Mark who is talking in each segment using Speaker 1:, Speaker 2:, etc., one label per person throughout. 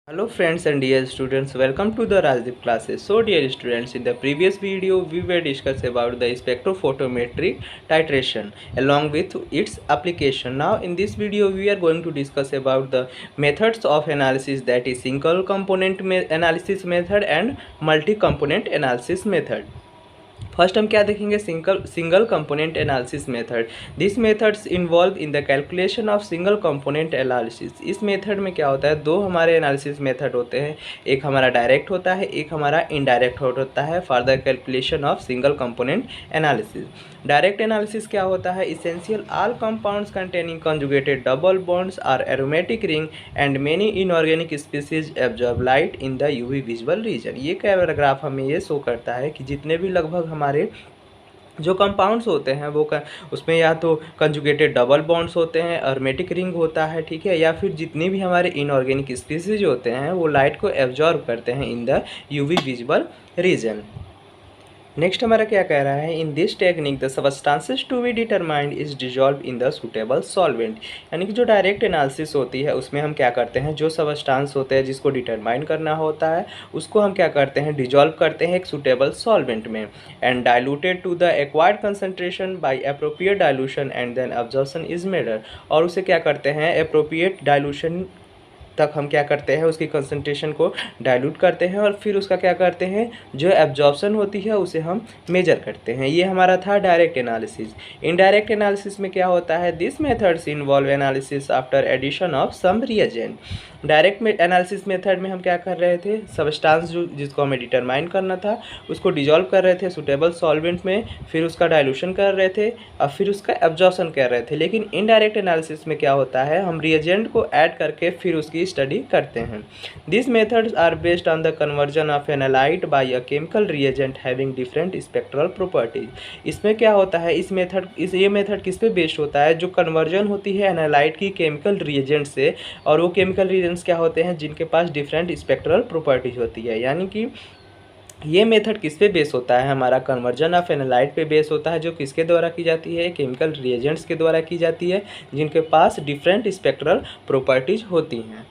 Speaker 1: Hello friends and dear students, welcome to the Rajdeep classes. So dear students, in the previous video we were discussed about the spectrophotometry titration along with its application. Now in this video we are going to discuss about the methods of analysis, that is single component analysis method and multi-component analysis method. First हम क्या देखेंगे, single component analysis method. This methods involve in the calculation of single component analysis. इस method में क्या होता है, दो हमारे एनालिसिस मेथड होते हैं, एक हमारा डायरेक्ट होता है, एक हमारा इनडायरेक्ट होता है for the calculation of single component analysis. Direct analysis क्या होता है, essential all compounds containing conjugated double bonds are aromatic ring and many inorganic species absorb light in the UV visual region. ये paragraph हमें ये show करता है कि जितने भी लगभग हमारे जो कंपाउंड्स होते हैं वो उसमें या तो कंजुगेटेड डबल बॉन्ड्स होते हैं, एरोमेटिक रिंग होता है, ठीक है, या फिर जितने भी हमारे इनऑर्गेनिक स्पीसीज होते हैं वो लाइट को एब्जॉर्ब करते हैं in the UV visual region. Next हमारा क्या कह रहा है, in this technique the substances to be determined is dissolve in the suitable solvent. यानी कि जो डायरेक्ट एनालिसिस होती है उसमें हम क्या करते हैं, जो सबस्टांस होते हैं जिसको डिटरमाइन करना होता है उसको हम क्या करते हैं, डिजॉल्व करते हैं एक सूटेबल सॉल्वेंट में and diluted to the acquired concentration by appropriate dilution and then absorption is measured. और उसे क्या करते हैं, अप्रोप्रिएट डाइल्यूशन तक हम क्या करते हैं, उसकी कंसंट्रेशन को डाइल्यूट करते हैं और फिर उसका क्या करते हैं, जो एब्जॉर्प्शन होती है उसे हम मेजर करते हैं. ये हमारा था डायरेक्ट एनालिसिस. इनडायरेक्ट एनालिसिस में क्या होता है, this methods involve analysis after addition of some reagent. Direct analysis method में हम क्या कर रहे थे, सबस्टांस जिसको हमें डिटरमाइन करना था उसको डिजॉल्व कर रहे थे सूटेबल सॉल्वेंट में, फिर उसका डाइल्यूशन कर रहे थे और फिर उसका एब्जॉर्प्शन कर रहे थे. लेकिन इनडायरेक्ट एनालिसिस में क्या होता है, हम रिएजेंट को ऐड करके फिर उसकी स्टडी करते हैं. This methods are based on the conversion of analyte by a chemical reagent having different spectral properties. इसमें क्या होता है, ये मेथड किस पे बेस्ड होता है, जो कन्वर्जन होती है एनालाइट की केमिकल रिएजेंट से, और वो केमिकल रिएजेंट्स क्या होते हैं जिनके पास डिफरेंट स्पेक्ट्रल प्रॉपर्टीज होती है. यानी कि ये मेथड किस पे बेस होता है, हमारा कन्वर्जन ऑफ एनालाइट पे बेस होता है, जो किसके द्वारा की जाती है, केमिकल रिएजेंट्स के द्वारा की जाती है जिनके पास डिफरेंट स्पेक्ट्रल प्रॉपर्टीज होती हैं.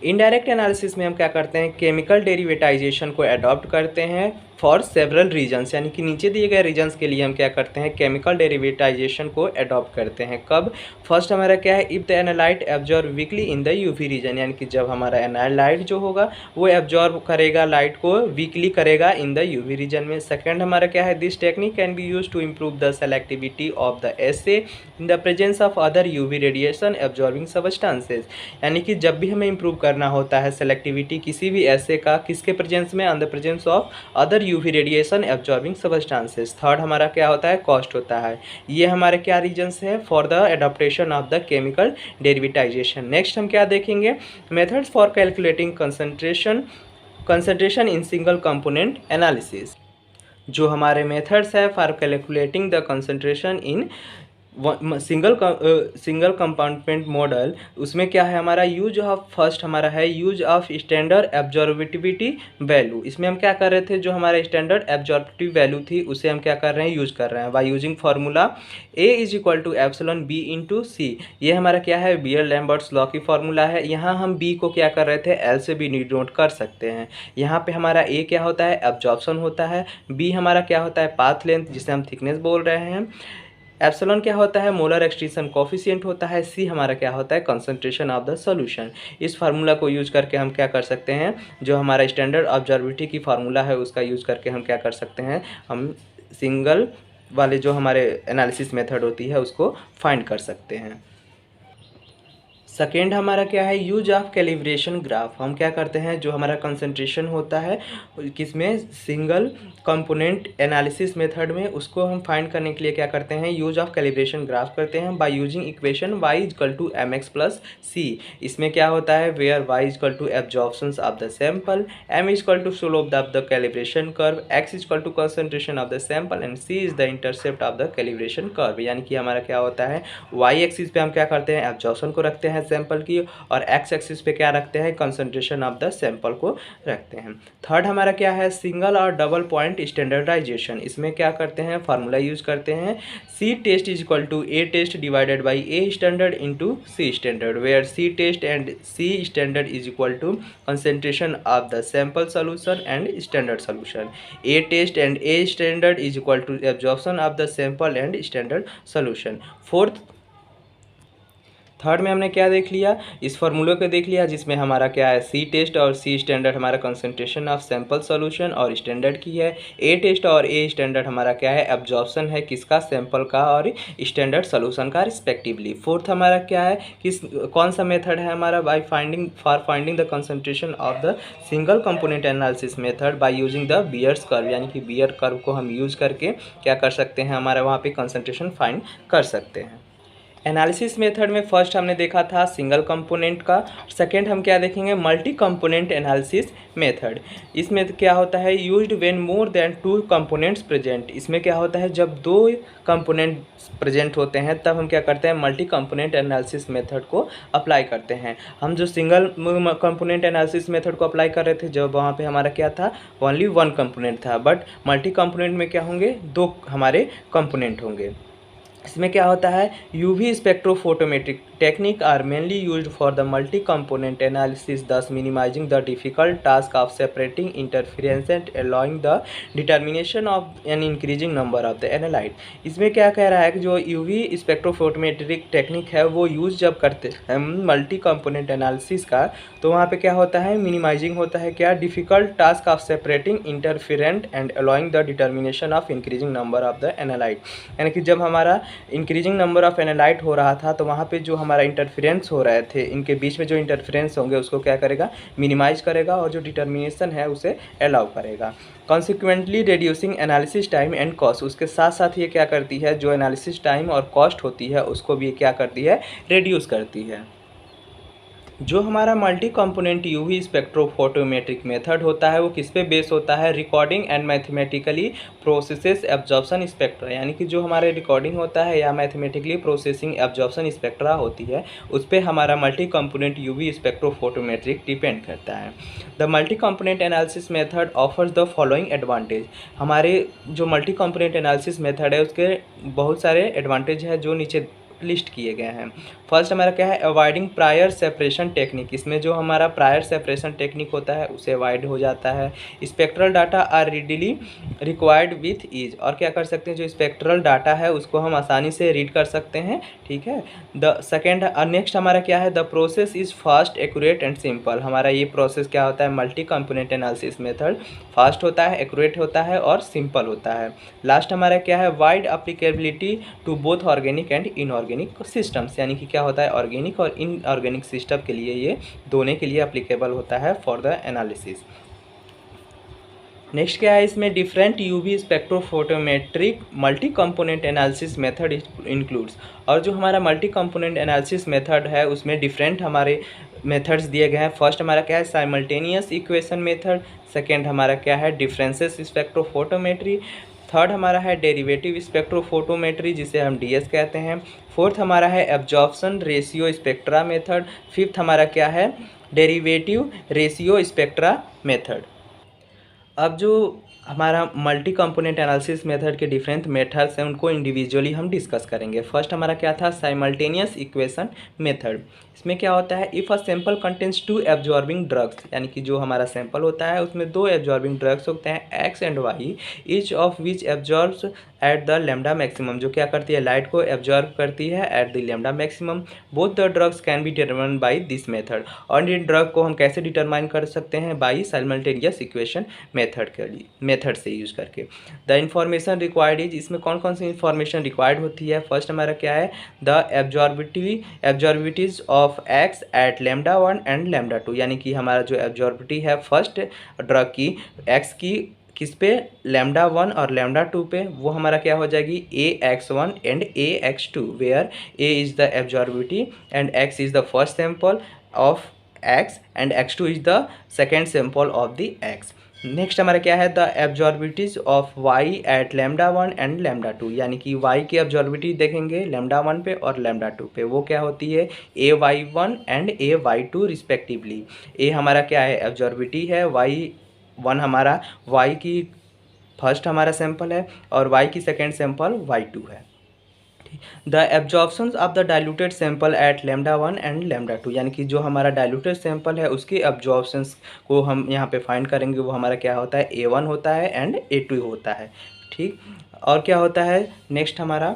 Speaker 1: इनडायरेक्ट एनालिसिस में हम क्या करते हैं, केमिकल डेरिवेटाइजेशन को अडॉप्ट करते हैं फॉर सेवरल रीजन्स. यानी कि नीचे दिए गए रीजन्स के लिए हम क्या करते हैं, केमिकल डेरिवेटाइजेशन को अडॉप्ट करते हैं. कब, फर्स्ट हमारा क्या है, if the analyte absorb weakly in the UV region. यानी कि जब हमारा एनालाइट जो होगा वो एब्जॉर्ब करेगा, लाइट को वीकली करेगा इन द यूवी रीजन में. सेकेंड हमारा क्या है, this technique can be use to improve the selectivity of the assay in the presence of other UV radiation absorbing substances. यानी कि जब भी हमें इम्प्रूव करना होता है सेलेक्टिविटी किसी भी एसे का, किसके प्रेजेंस में, on the presence of other UV radiation absorbing substances. Third हमारा क्या होता है, कॉस्ट होता है. ये हमारे क्या रीजन्स है for the adaptation of the chemical derivatization. Next हम क्या देखेंगे, methods for calculating concentration in single component analysis. जो हमारे मेथड्स है for calculating the concentration in single compartment model, उसमें क्या है हमारा, यूज ऑफ, फर्स्ट हमारा है यूज ऑफ स्टैंडर्ड एब्जॉर्बिटिविटी वैल्यू. इसमें हम क्या कर रहे थे, जो हमारा स्टैंडर्ड एब्जॉर्बिटिव वैल्यू थी उसे हम क्या कर रहे हैं, यूज कर रहे हैं by using formula A is equal to epsilon B into C. ये हमारा क्या है, बियर-लैम्बर्ट्स लॉ की फार्मूला है. यहाँ हम बी को क्या कर रहे थे, एल से भी डिनोट कर सकते हैं. यहाँ पे हमारा ए क्या होता है, एब्जॉर्प्शन होता है, बी हमारा क्या होता है, पाथ लेंथ जिसे हम थिकनेस बोल रहे हैं, एप्सिलॉन क्या होता है, मोलर एक्सट्रीशन कोफिशिएंट होता है, सी हमारा क्या होता है, कंसंट्रेशन ऑफ द सॉल्यूशन. इस फार्मूला को यूज करके हम क्या कर सकते हैं, जो हमारा स्टैंडर्ड ऑब्जर्विटी की फार्मूला है उसका यूज करके हम क्या कर सकते हैं, हम सिंगल वाले जो हमारे एनालिसिस मेथड होती है उसको फाइंड कर सकते हैं. सेकेंड हमारा क्या है, यूज ऑफ कैलिब्रेशन ग्राफ. हम क्या करते हैं, जो हमारा कंसंट्रेशन होता है किसमें, सिंगल कंपोनेंट एनालिसिस मेथड में, उसको हम फाइंड करने के लिए क्या करते हैं, यूज ऑफ कैलिब्रेशन ग्राफ करते हैं by using equation y equal to M X plus C. इसमें क्या होता है, where y equal to absorption of the sample, m equal to slope of the calibration curve, x equal to concentration of the sample and c is the intercept of the calibration curve. यानी कि हमारा क्या होता है, y axis पे हम क्या करते हैं, एब्जॉर्प्शन को रखते हैं, सैंपल की, और एक्स एक्सिस पे क्या रखते हैं, कंसंट्रेशन ऑफ द सैंपल को रखते हैं। थर्ड हमारा क्या है, सिंगल और डबल पॉइंट स्टैंडर्डाइजेशन। इसमें क्या करते हैं, फार्मूला यूज करते हैं, C test is equal to A test divided by A standard into C standard, where C test and C standard is equal to concentration of the sample solution and standard solution. A test and A standard is equal to absorption of the sample and standard solution. Third में हमने क्या देख लिया, इस फॉर्मूले को देख लिया, जिसमें हमारा क्या है, सी टेस्ट और सी स्टैंडर्ड हमारा कंसंट्रेशन ऑफ सैंपल सॉल्यूशन और स्टैंडर्ड की है। ए टेस्ट और ए स्टैंडर्ड हमारा क्या है, एब्जॉर्प्शन है किसका, सैंपल का और स्टैंडर्ड सॉल्यूशन का रिस्पेक्टिवली। फोर्थ हमारा क्या है, किस कौन सा मेथड है हमारा, by finding the concentration of the single component analysis method by using the Beer's curve, यानी कि बियर कर्व को हम यूज करके क्या कर सकते हैं, हमारा वहाँ पे कंसंट्रेशन फाइंड कर सकते हैं। एनालिसिस मेथड में फर्स्ट हमने देखा था सिंगल कंपोनेंट का, सेकंड हम क्या देखेंगे, मल्टी कंपोनेंट एनालिसिस मेथड। इसमें क्या होता है, used when more than two components present. इसमें क्या होता है, जब दो कंपोनेंट प्रेजेंट होते हैं तब हम क्या करते हैं, मल्टी कंपोनेंट एनालिसिस मेथड को अप्लाई करते हैं। हम जो सिंगल कंपोनेंट एनालिसिस मेथड को अप्लाई कर रहे थे, जब वहाँ पे हमारा क्या था, ओनली वन कंपोनेंट था, बट मल्टी कंपोनेंट में क्या होंगे, दो हमारे कंपोनेंट होंगे। इसमें क्या होता है, UV spectrophotometric technique are mainly used for the multi component analysis, thus minimizing the difficult task of separating interference and allowing the determination of an increasing number of the analyte. इसमें क्या कह रहा है कि जो यूवी स्पेक्ट्रोफोटोमेट्रिक टेक्निक है वो use जब करते हैं मल्टी कंपोनेंट एनालिसिस का, तो वहाँ पे क्या होता है, मिनिमाइजिंग होता है क्या, difficult task of separating interferent and allowing the determination of increasing number of the analyte. यानी कि जब हमारा इंक्रीजिंग नंबर ऑफ एनालाइट हो रहा था तो वहाँ पे जो हमारा इंटरफेरेंस हो रहे थे, इनके बीच में जो इंटरफेरेंस होंगे उसको क्या करेगा, मिनिमाइज करेगा, और जो डिटर्मिनेशन है उसे अलाउ करेगा। Consequently reducing analysis time and cost. उसके साथ साथ ये क्या करती है, जो एनालिसिस टाइम और कॉस्ट होती है उसको भी क्या करती है, रिड्यूस करती है। जो हमारा multi component UV spectrophotometric method होता है वो किस पे बेस होता है, recording and mathematically processes absorption spectra. यानी कि जो हमारे रिकॉर्डिंग होता है या मैथमेटिकली प्रोसेसिंग एब्जॉर्प्शन स्पेक्ट्रा होती है, उस पर हमारा multi component UV spectrophotometric depend करता है। The multi component analysis method offers the following advantage. हमारे जो मल्टी कंपोनेंट एनालिसिस मेथड है उसके बहुत सारे एडवांटेज है जो नीचे लिस्ट किए गए हैं। फर्स्ट हमारा क्या है, अवॉइडिंग प्रायर सेपरेशन टेक्निक। इसमें जो हमारा प्रायर सेपरेशन टेक्निक होता है उसे अवॉइड हो जाता है। Spectral data are readily required with ease. और क्या कर सकते हैं, जो स्पेक्ट्रल डाटा है उसको हम आसानी से रीड कर सकते हैं, ठीक है। द सेकेंड नेक्स्ट हमारा क्या है, the process is fast accurate and simple. हमारा ये प्रोसेस क्या होता है, multi component analysis method fast होता है, एक्यूरेट होता है और सिंपल होता है। लास्ट हमारा क्या है, wide applicability to both organic and inorganic systems. यानी कि क्या होता है, ऑर्गेनिक और इनऑर्गेनिक सिस्टम के लिए ये दोनों के लिए अप्लीकेबल होता है फॉर द एनालिसिस। नेक्स्ट क्या है, इसमें different UV spectrophotometric multi component analysis method includes. और जो हमारा मल्टी कंपोनेंट एनालिसिस मेथड है उसमें डिफरेंट हमारे मेथड्स दिए गए हैं। फर्स्ट हमारा क्या है, साइमल्टेनियस इक्वेशन मेथड। सेकेंड हमारा क्या है, डिफरेंसेस स्पेक्ट्रोफोटोमेट्री। थर्ड हमारा है डेरिवेटिव स्पेक्ट्रोफोटोमेट्री, जिसे हम डीएस कहते हैं। फोर्थ हमारा है absorption ratio spectra method. Fifth हमारा क्या है, डेरिवेटिव रेशियो स्पेक्ट्रा मेथड। अब जो हमारा मल्टी कंपोनेंट एनालिसिस मेथड के डिफरेंट मेथड्स हैं उनको इंडिविजुअली हम डिस्कस करेंगे। फर्स्ट हमारा क्या था, साइमल्टेनियस इक्वेशन मेथड। इसमें क्या होता है, if a sample contains two absorbing drugs, यानी कि जो हमारा सैंपल होता है उसमें दो एब्जॉर्बिंग ड्रग्स होते हैं X and Y, each of which absorbs at the lambda maximum. जो क्या करती है, लाइट को एब्जॉर्ब करती है at the lambda maximum. Both the drugs can be determined by this method. और इन ड्रग को हम कैसे डिटरमाइन कर सकते हैं, बाई साइमल्टेनियस इक्वेशन मेथड से यूज करके। द इंफॉर्मेशन रिक्वायर्ड इज, इसमें कौन कौन सी इंफॉर्मेशन रिक्वायर्ड होती है। फर्स्ट हमारा क्या है, the absorbtivities of X at lambda 1 and lambda 2। यानी कि हमारा जो एब्जॉर्बिविटी है फर्स्ट ड्रग की एक्स की किस पे, लैम्डा 1 और लैम्डा 2 पे, वो हमारा क्या हो जाएगी, AX1 and AX2, where A is the absorptivity and X is the first sample of X and X2 is the second sample of the X. Next हमारा क्या है, the absorbtivities of Y at lambda one and lambda two, यानी कि Y की एब्जॉर्बिटी देखेंगे lambda one पे और lambda two पे, वो क्या होती है A Y one and A Y two respectively. A हमारा क्या है एब्जॉर्बिटी है, वाई वन हमारा वाई की फर्स्ट हमारा सैंपल है और वाई की सेकेंड सैंपल वाई टू है। The absorptions of the diluted sample at lambda one and lambda two, यानी कि जो हमारा डाइल्यूटेड सैंपल है उसके एब्जॉर्प्शंस को हम यहाँ पे फाइंड करेंगे, वो हमारा क्या होता है ए वन होता है एंड ए टू होता है। ठीक, और क्या होता है नेक्स्ट हमारा,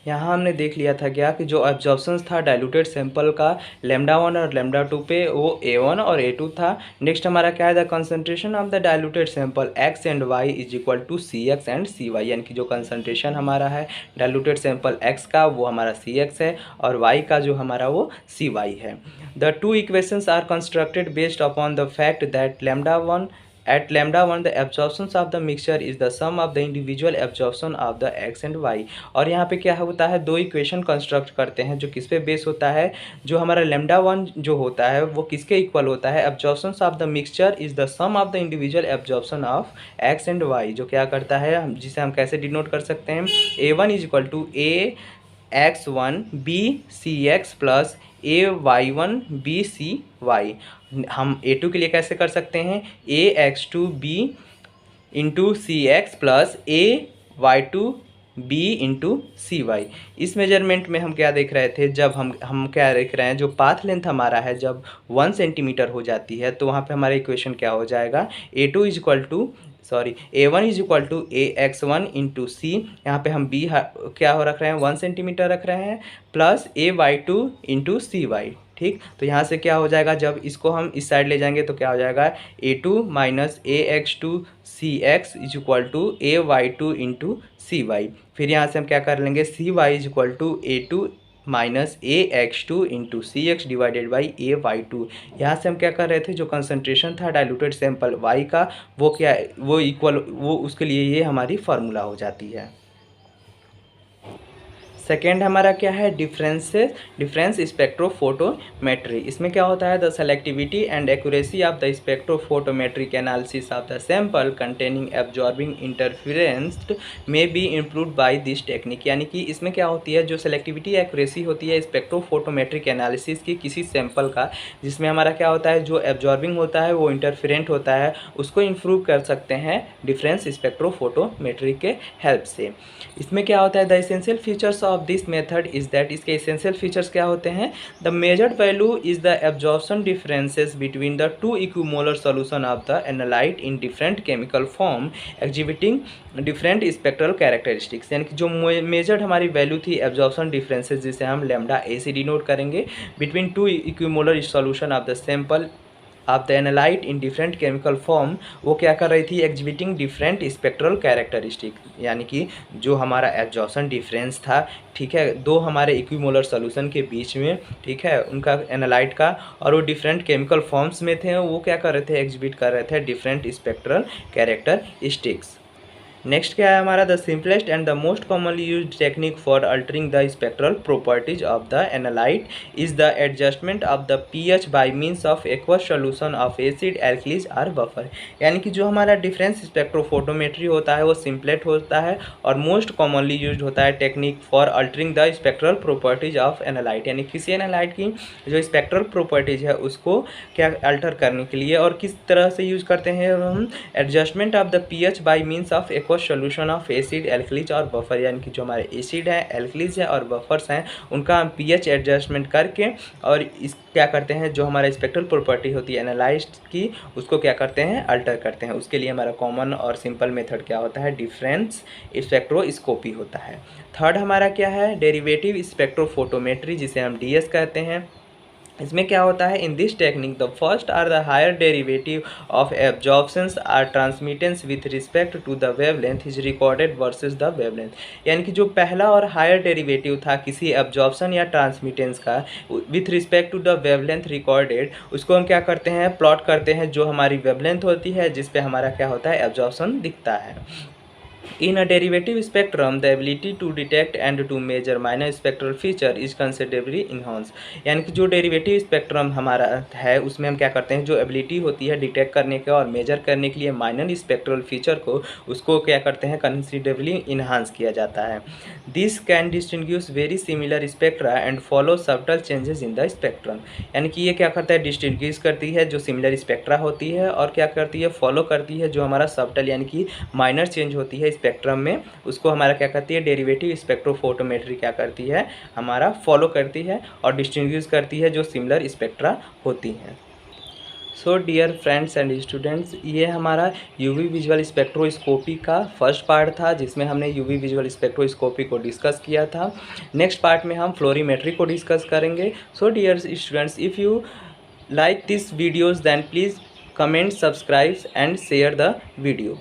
Speaker 1: यहाँ हमने देख लिया था क्या कि जो एब्जॉर्प्शंस था डाइल्यूटेड सैंपल का लेमडा वन और लेमडा टू पे वो ए वन और ए टू था। नेक्स्ट हमारा क्या है, the concentration of the diluted sample X and Y is equal to C X and C Y, यानी कि जो कंसंट्रेशन हमारा है डाइल्यूटेड सैंपल एक्स का वो हमारा सी एक्स है और वाई का जो हमारा वो सी वाई है। The two equations are constructed based upon the fact that lambda one at lambda 1 the absorptions of the mixture is the sum of the individual absorption of the x and y। और यहाँ पे क्या होता है, दो equation construct करते हैं जो किस पे बेस होता है, जो हमारा lambda 1 जो होता है वो किसके इक्वल होता है, absorptions of the mixture is the sum of the individual absorption of x and y, जो क्या करता है जिसे हम कैसे डिनोट कर सकते हैं, a1 is equal to a x1 b C X plus A Y one B C Y. हम A2 के लिए कैसे कर सकते हैं, A x two B into C X plus A Y two B into C Y. इस measurement में हम क्या देख रहे थे, जब हम क्या देख रहे हैं, जो पाथ लेंथ हमारा है जब 1 सेंटीमीटर हो जाती है तो वहाँ पे हमारा इक्वेशन क्या हो जाएगा, A2 is equal to A1 is equal to A X one into C, यहाँ पर हम बी क्या हो रख रहे हैं 1 सेंटीमीटर रख रहे हैं, plus A Y two into C Y. ठीक, तो यहाँ से क्या हो जाएगा, जब इसको हम इस साइड ले जाएंगे तो क्या हो जाएगा, A2 minus a x two C x is equal to a Y two into C y. फिर यहाँ से हम क्या कर लेंगे, c y is equal to A2 minus a x two into C x divided by a Y two. यहाँ से हम क्या कर रहे थे, जो कंसंट्रेशन था डाइल्यूटेड सैंपल वाई का वो क्या वो इक्वल वो उसके लिए ये हमारी फार्मूला हो जाती है। सेकेंड हमारा क्या है, डिफरेंस स्पेक्ट्रोफोटोमेट्री। इसमें क्या होता है, the selectivity and accuracy of the spectrophotometric analysis of the sample containing absorbing interference में be improved by this technique, यानी कि इसमें क्या होती है, जो सेलेक्टिविटी एक्यूरेसी होती है स्पेक्ट्रोफोटोमेट्रिक एनालिसिस की किसी सैंपल का, जिसमें हमारा क्या होता है, जो एब्जॉर्बिंग होता है वो इंटरफेरेंट होता है, उसको इम्प्रूव कर सकते हैं डिफरेंस स्पेक्ट्रोफोटोमेट्री के हेल्प से। इसमें क्या होता है, the essential features of this method is that, इसके एसेंशियल फीचर्स क्या होते हैं, the measured value is the absorption differences between the two equimolar solution of the analyte in different chemical form exhibiting different spectral characteristics, यानी कि जो measured हमारी value थी absorption differences जिसे हम लैम्डा ए से डिनोट करेंगे, between two equimolar solution of the sample of the analyte in different chemical form, वो क्या कर रही थी, एग्जिबिटिंग डिफरेंट स्पेक्ट्रल कैरेक्टरिस्टिक, यानी कि जो हमारा एब्जॉर्प्शन डिफरेंस था, ठीक है, दो हमारे इक्विमोलर सॉल्यूशन के बीच में, ठीक है, उनका एनालाइट का, और वो डिफरेंट केमिकल फॉर्म्स में थे, वो क्या कर रहे थे, एग्जिबिट कर रहे थे डिफरेंट स्पेक्ट्रल कैरेक्टरिस्टिक्स। नेक्स्ट क्या है हमारा, the simplest and the most commonly used technique for altering the spectral properties of the analyte is the adjustment of the pH by means of aqueous solution of acid alkalis और buffer, यानी कि जो हमारा difference spectrophotometry होता है वो सिंपलेट होता है और मोस्ट कॉमनली यूज्ड होता है technique for altering the spectral properties of analyte, यानी किसी एनालाइट की जो स्पेक्ट्रल प्रॉपर्टीज है उसको क्या अल्टर करने के लिए, और किस तरह से यूज करते हैं हम, adjustment of the pH by means of aqueous solution of acid alkalis और बफर, यानी कि जो हमारे एसिड है एल्कलीज है और बफर्स हैं उनका हम पीएच एडजस्टमेंट करके और इस क्या करते हैं, जो हमारा स्पेक्ट्रल प्रॉपर्टी होती है एनालाइज्ड की उसको क्या करते हैं, अल्टर करते हैं। उसके लिए हमारा कॉमन और सिंपल मेथड क्या होता है, डिफरेंस स्पेक्ट्रोस्कोपी होता है। थर्ड हमारा क्या है, डेरिवेटिव स्पेक्ट्रोफोटोमेट्री, जिसे हम डीएस कहते हैं। इसमें क्या होता है, in this technique the first or the higher derivative of absorptions or transmittance with respect to the wavelength is recorded versus the wavelength, यानी कि जो पहला और हायर डेरिवेटिव था किसी एब्जॉर्प्शन या ट्रांसमिटेंस का with respect to the wavelength recorded, उसको हम क्या करते हैं, प्लॉट करते हैं जो हमारी वेवलेंथ होती है जिस पे हमारा क्या होता है, एब्जॉर्प्शन दिखता है। In a derivative spectrum, the ability to detect and to measure minor spectral feature is considerably enhanced। यानी कि जो डेरिवेटिव स्पेक्ट्रम हमारा है उसमें हम क्या करते हैं, जो एबिलिटी होती है डिटेक्ट करने के और मेजर करने के लिए माइनर स्पेक्ट्रल फीचर को, उसको क्या करते हैं, कंसिडरेबली इन्हांस किया जाता है। This can distinguish very similar spectra and follow subtle changes in the spectrum. यानी कि ये क्या करता है, डिस्टिंग्विश करती है जो सिमिलर स्पेक्ट्रा होती है, और क्या करती है, फॉलो करती है जो हमारा सब्टल यानी कि माइनर चेंज होती है स्पेक्ट्रम में, उसको हमारा क्या करती है, डेरिवेटिव स्पेक्ट्रोफोटोमेट्री क्या करती है, हमारा फॉलो करती है और डिस्टिंग्विश करती है जो सिमिलर स्पेक्ट्रा होती हैं। So dear friends and students, ये हमारा यूवी विजुअल स्पेक्ट्रोस्कोपी का फर्स्ट पार्ट था, जिसमें हमने यूवी विजुअल स्पेक्ट्रोस्कोपी को डिस्कस किया था। नेक्स्ट पार्ट में हम फ्लोरीमेट्री को डिस्कस करेंगे। So dear students, if you like these videos then please comment, subscribe and share the video.